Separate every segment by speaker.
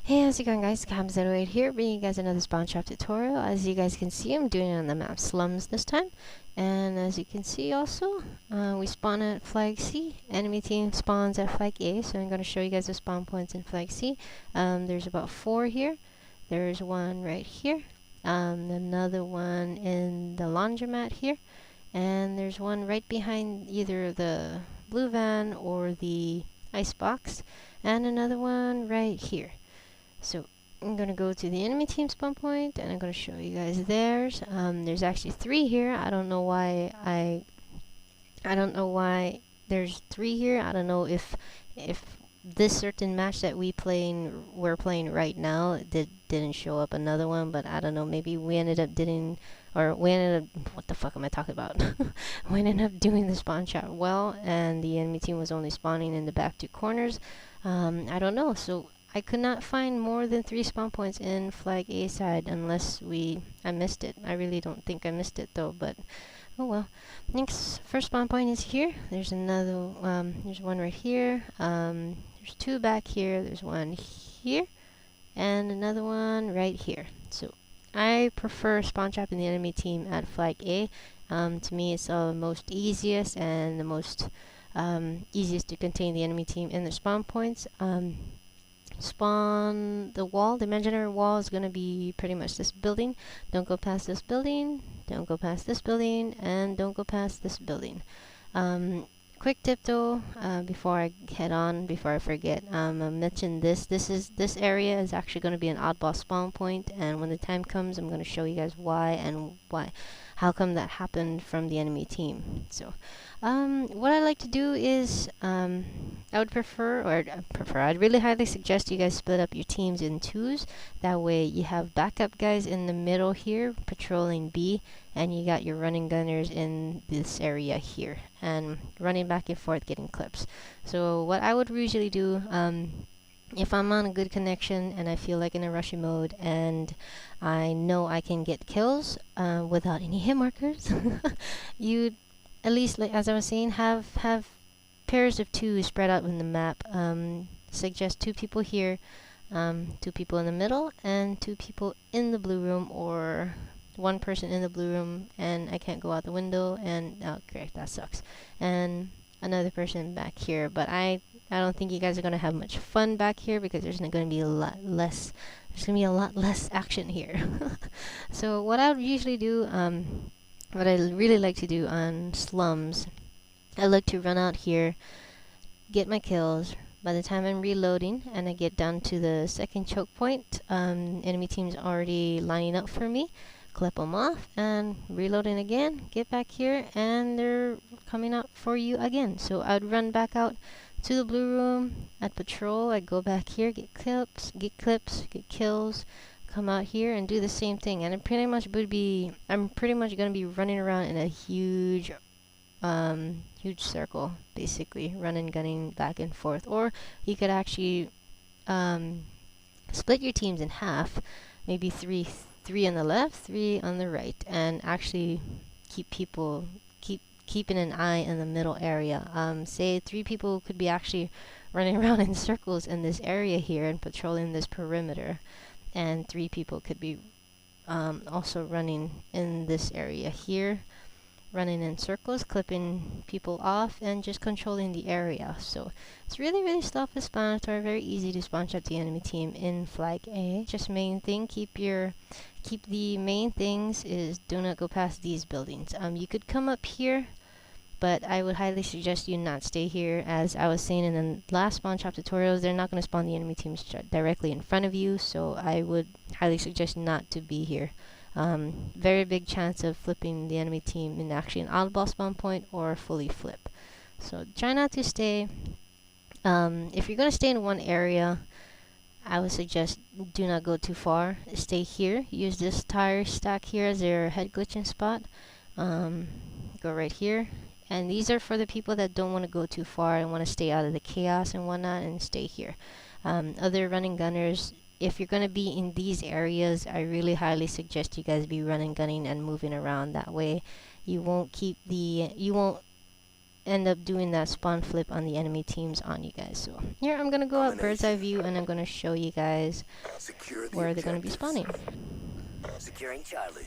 Speaker 1: Hey, how's it going, guys? KAMZ right here, bringing you guys another spawn trap tutorial. As you guys can see, I'm doing it on the map Slums this time. And as you can see also, we spawn at flag C. Enemy team spawns at flag A, so I'm going to show you guys the spawn points in flag C. There's about 4 here. There's one right here. Another one in the laundromat here. And there's one right behind either the blue van or the icebox. And another one right here. So I'm gonna go to the enemy team spawn point and I'm gonna show you guys theirs. There's actually 3 here. I don't know why there's 3 here. I don't know if this certain match that we're playing right now didn't show up another one, but I don't know, maybe we ended up what the fuck am I talking about? We ended up doing the spawn trap well, and the enemy team was only spawning in the back 2 corners. I don't know, so I could not find more than 3 spawn points in flag A side unless I missed it. I really don't think I missed it though, but oh well. Next, first spawn point is here. There's another, there's one right here. There's 2 back here. There's one here, and another one right here. So I prefer spawn trapping the enemy team at flag A. To me, it's the most easiest and the most easiest to contain the enemy team in their spawn points. Spawn the wall. The imaginary wall is going to be pretty much this building. Don't go past this building. Don't go past this building. And don't go past this building. Quick tip though, before I head on, before I forget, I mentioned this area is actually going to be an oddball spawn point, and when the time comes, I'm going to show you guys how come that happened from the enemy team. So, what I like to do is, I'd really highly suggest you guys split up your teams in 2s. That way you have backup guys in the middle here patrolling B, and you got your running gunners in this area here and running back and forth getting clips. So what I would usually do, if I'm on a good connection and I feel like in a rushy mode and I know I can get kills without any hit markers, you at least, like as I was saying, have pairs of 2 spread out in the map. Suggest 2 people here, 2 people in the middle, and 2 people in the blue room, or 1 person in the blue room and I can't go out the window, and oh great, that sucks, and another person back here. But I don't think you guys are gonna have much fun back here because there's gonna be a lot less action here. So what I would usually do, what I really like to do on Slums, I like to run out here, get my kills. By the time I'm reloading and I get down to the second choke point, enemy team's already lining up for me. Clip them off and reloading again, get back here, and they're coming out for you again. So I'd run back out to the blue room, I'd patrol, I'd go back here, get clips, get kills, come out here and do the same thing. And I'm pretty much gonna be running around in a huge circle, basically running, gunning back and forth. Or you could actually split your teams in half, maybe three on the left, 3 on the right, and actually keeping an eye in the middle area. Say 3 people could be actually running around in circles in this area here and patrolling this perimeter, and 3 people could be also running in this area here, running in circles, clipping people off, and just controlling the area. So it's really self-explanatory, very easy to spawn trap the enemy team in flag A. Just keep the main things is do not go past these buildings. You could come up here, but I would highly suggest you not stay here. As I was saying in the last spawn trap tutorials, they're not going to spawn the enemy teams directly in front of you, so I would highly suggest not to be here. Very big chance of flipping the enemy team in actually an oddball spawn point or fully flip. So try not to stay. If you're going to stay in one area, I would suggest do not go too far. Stay here. Use this tire stack here as your head glitching spot. Go right here. And these are for the people that don't want to go too far and want to stay out of the chaos and whatnot, and stay here. Other running gunners, if you're going to be in these areas, I really highly suggest you guys be running, gunning, and moving around. That way you won't end up doing that spawn flip on the enemy teams on you guys. So here I'm gonna go out bird's eye view and I'm gonna show you guys where they're gonna be spawning.
Speaker 2: Securing Charlie.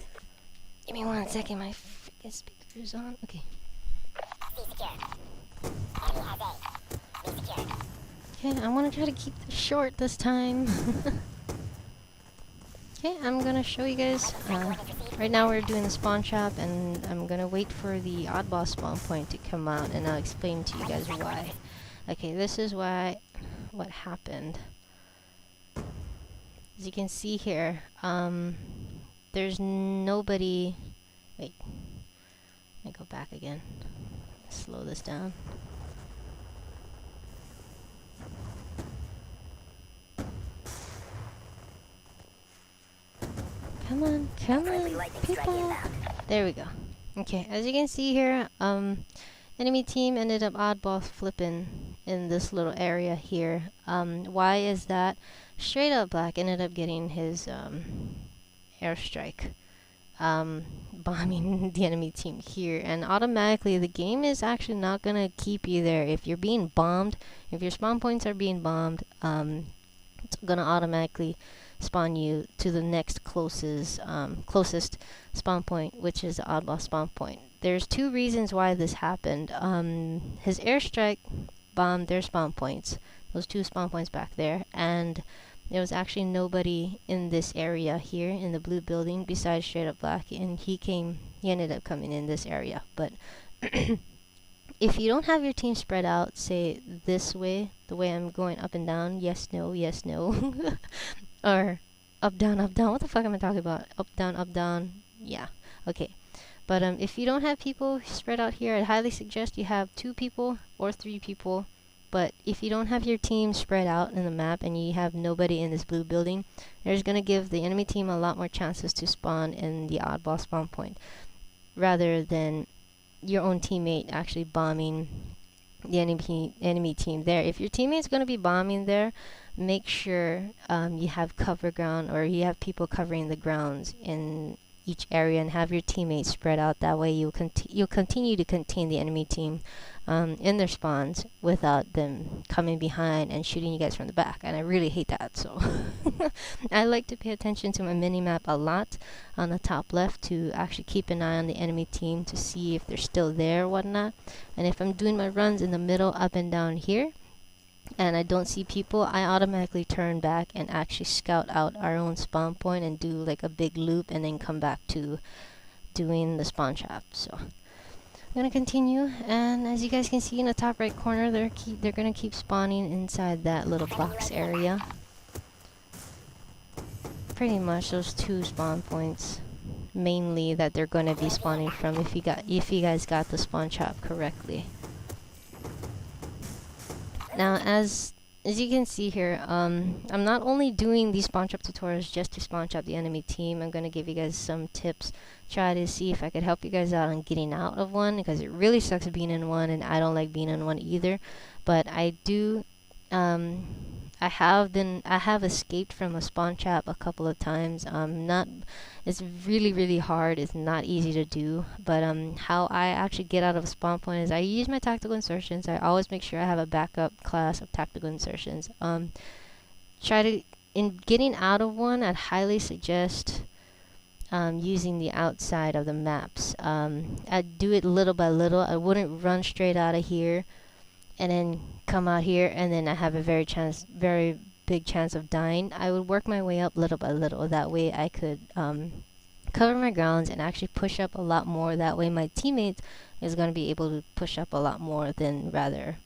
Speaker 1: Give me 1 second, my freaking speaker's on. Okay. Okay, I want to try to keep this short this time. Okay, I'm gonna show you guys. Right now we're doing the spawn trap, and I'm gonna wait for the oddball spawn point to come out, and I'll explain to you guys why. Okay, this is what happened. As you can see here, there's nobody. Wait, let me go back again. Slow this down. Come on, people. There we go. Okay, as you can see here, enemy team ended up oddball flipping in this little area here. Why is that? Straight up Black ended up getting his airstrike, bombing the enemy team here, and automatically the game is actually not gonna keep you there. If you're being bombed, if your spawn points are being bombed, it's gonna automatically spawn you to the next closest spawn point, which is the oddball spawn point. There's 2 reasons why this happened. His airstrike bombed their spawn points, those 2 spawn points back there, and there was actually nobody in this area here in the blue building besides straight up Black, and he ended up coming in this area. But if you don't have your team spread out, say this way, the way I'm going up and down, yes, no, or up, down, what the fuck am I talking about? Up, down, yeah, okay. But if you don't have people spread out here, I'd highly suggest you have 2 people or 3 people. But if you don't have your team spread out in the map and you have nobody in this blue building, there's going to give the enemy team a lot more chances to spawn in the oddball spawn point, rather than your own teammate actually bombing the enemy team there. If your teammate's going to be bombing there, make sure you have cover ground, or you have people covering the grounds in each area, and have your teammates spread out. That way you'll continue to contain the enemy team in their spawns without them coming behind and shooting you guys from the back, and I really hate that. So I like to pay attention to my mini-map a lot on the top left to actually keep an eye on the enemy team to see if they're still there or whatnot. And if I'm doing my runs in the middle, up and down here, and I don't see people, I automatically turn back and actually scout out our own spawn point and do like a big loop, and then come back to doing the spawn trap. So I'm gonna continue, and as you guys can see in the top right corner, they're gonna keep spawning inside that little box area. Pretty much those 2 spawn points mainly that they're gonna be spawning from, if you guys got the spawn trap correctly. Now, as you can see here, I'm not only doing these spawn trap tutorials just to spawn trap the enemy team. I'm going to give you guys some tips, try to see if I could help you guys out on getting out of one, because it really sucks being in one, and I don't like being in one either. But I do, I have escaped from a spawn trap a couple of times. It's really hard. It's not easy to do. But how I actually get out of a spawn point is I use my tactical insertions. I always make sure I have a backup class of tactical insertions. In getting out of one, I'd highly suggest using the outside of the maps. I'd do it little by little. I wouldn't run straight out of here and then come out here, and then I have a very big chance of dying. I would work my way up little by little. That way I could cover my grounds and actually push up a lot more. That way my teammates is going to be able to push up a lot more than rather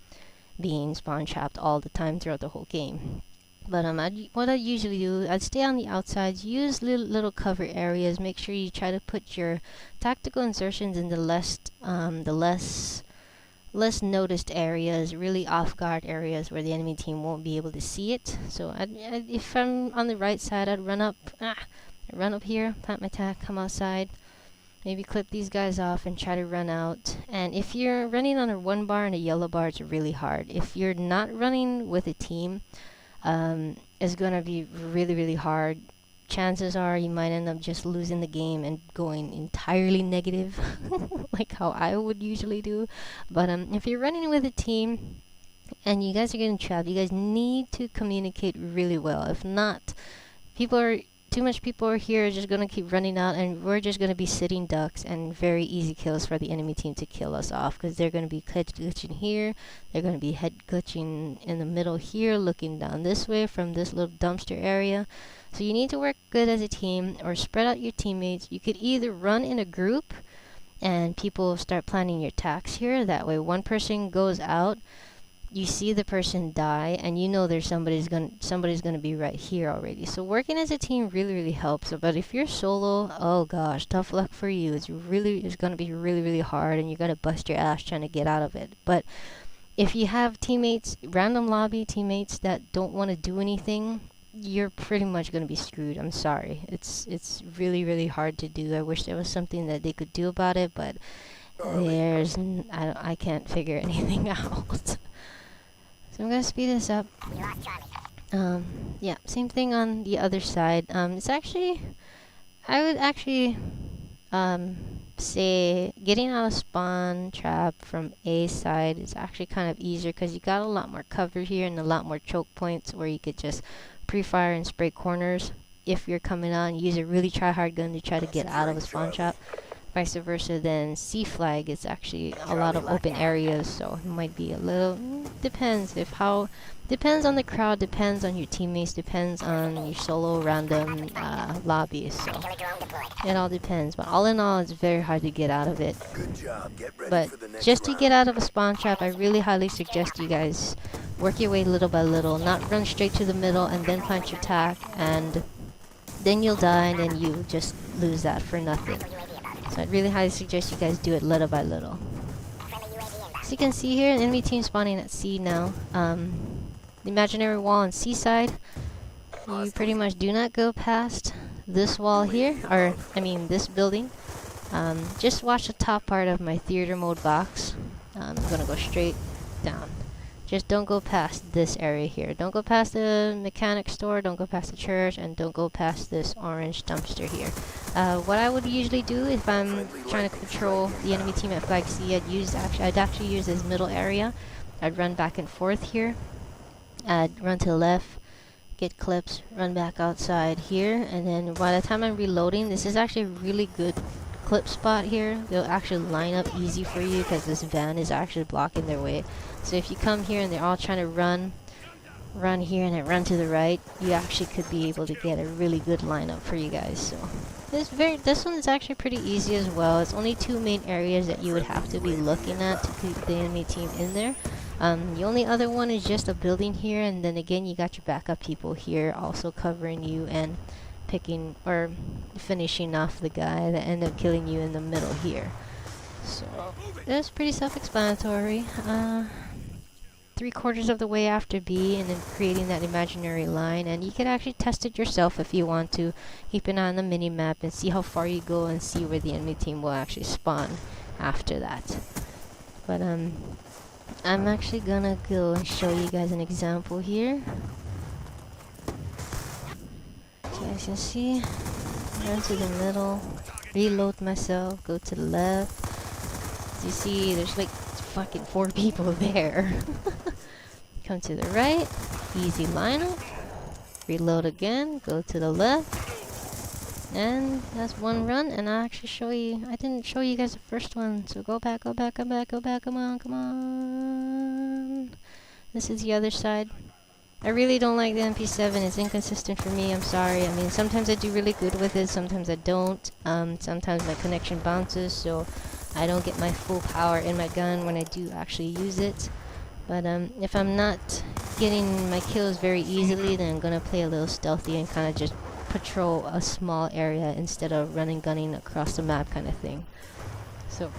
Speaker 1: being spawn trapped all the time throughout the whole game. But what I usually do, I'd stay on the outsides, use little cover areas. Make sure you try to put your tactical insertions in the less noticed areas, really off guard areas where the enemy team won't be able to see it. So if I'm on the right side, I'd run up here, plant my tack, come outside, maybe clip these guys off and try to run out. And if you're running on a 1 bar and a yellow bar, it's really hard. If you're not running with a team, it's gonna be really hard chances are you might end up just losing the game and going entirely negative, like how I would usually do. But if you're running with a team and you guys are getting trapped, you guys need to communicate really well. If not, too much people are here are just gonna keep running out, and we're just gonna be sitting ducks and very easy kills for the enemy team to kill us off, because they're gonna be head glitching here, they're gonna be head glitching in the middle here, looking down this way from this little dumpster area. So you need to work good as a team, or spread out your teammates. You could either run in a group and people start planning your attacks here. That way one person goes out, you see the person die, and you know there's somebody's gonna be right here already. So working as a team really helps. But if you're solo, oh gosh, tough luck for you. It's gonna be really hard, and you're gonna bust your ass trying to get out of it. But if you have teammates, random lobby teammates that don't want to do anything, you're pretty much gonna be screwed. I'm sorry. It's really hard to do. I wish there was something that they could do about it, but I can't figure anything out. So I'm gonna speed this up. Yeah, same thing on the other side. It's actually, I would actually say getting out of spawn trap from A side is actually kind of easier, because you got a lot more cover here and a lot more choke points where you could just pre-fire and spray corners if you're coming out and use a really try-hard gun to try to get out of a spawn trap. Vice versa, then C flag is actually a lot of open areas, so it might be a little, depends on the crowd, depends on your teammates, depends on your solo random lobbies, so it all depends. But all in all, it's very hard to get out of it. But just to get out of a spawn trap, I really highly suggest you guys work your way little by little, not run straight to the middle and then plant your attack, and then you'll die and then you just lose that for nothing. So I'd really highly suggest you guys do it little by little. So you can see here, an enemy team spawning at C now. The imaginary wall on C side, you pretty much do not go past this wall here, or I mean this building. Just watch the top part of my theater mode box. I'm gonna go straight down. Just don't go past this area here. Don't go past the mechanic store, don't go past the church, and don't go past this orange dumpster here. What I would usually do if I'm trying to control the enemy team at flag C, I'd actually use this middle area. I'd run back and forth here. I'd run to the left, get clips, run back outside here, and then by the time I'm reloading, this is actually a really good clip spot here. They'll actually line up easy for you because this van is actually blocking their way. So if you come here and they're all trying to run here and then run to the right, you actually could be able to get a really good lineup for you guys. So this one is actually pretty easy as well. It's only two main areas that you would have to be looking at to keep the enemy team in there. The only other one is just a building here, and then again you got your backup people here also covering you and picking or finishing off the guy that ended up killing you in the middle here. So that's pretty self-explanatory. 3/4 of the way after B, and then creating that imaginary line, and you can actually test it yourself if you want to. Keep an eye on the mini-map and see how far you go and see where the enemy team will actually spawn after that. But I'm actually gonna go and show you guys an example here. So as you can see, run to the middle, reload myself, go to the left. As you see, there's like fucking 4 people there. Come to the right, easy lineup, reload again, go to the left, and that's one run. And I didn't show you guys the first one, so go back, come on. This is the other side. I really don't like the MP7, it's inconsistent for me, I'm sorry. I mean, sometimes I do really good with it, sometimes I don't. Sometimes my connection bounces, so I don't get my full power in my gun when I do actually use it. But if I'm not getting my kills very easily, then I'm gonna play a little stealthy and kind of just patrol a small area instead of gunning across the map kind of thing. So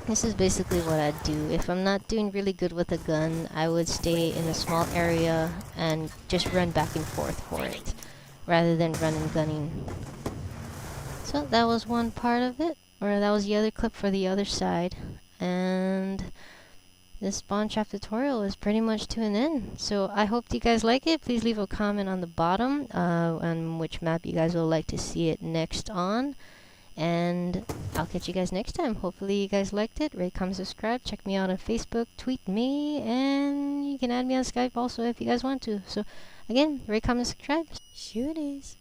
Speaker 1: this is basically what I'd do. If I'm not doing really good with a gun, I would stay in a small area and just run back and forth for it, rather than gunning. So that was one part of it, or that was the other clip for the other side. And this spawn trap tutorial is pretty much to an end. So I hope you guys like it. Please leave a comment on the bottom on which map you guys would like to see it next on. And I'll catch you guys next time. Hopefully you guys liked it. Rate, comment, subscribe. Check me out on Facebook. Tweet me. And you can add me on Skype also if you guys want to. So again, rate, comment, subscribe. Shooties.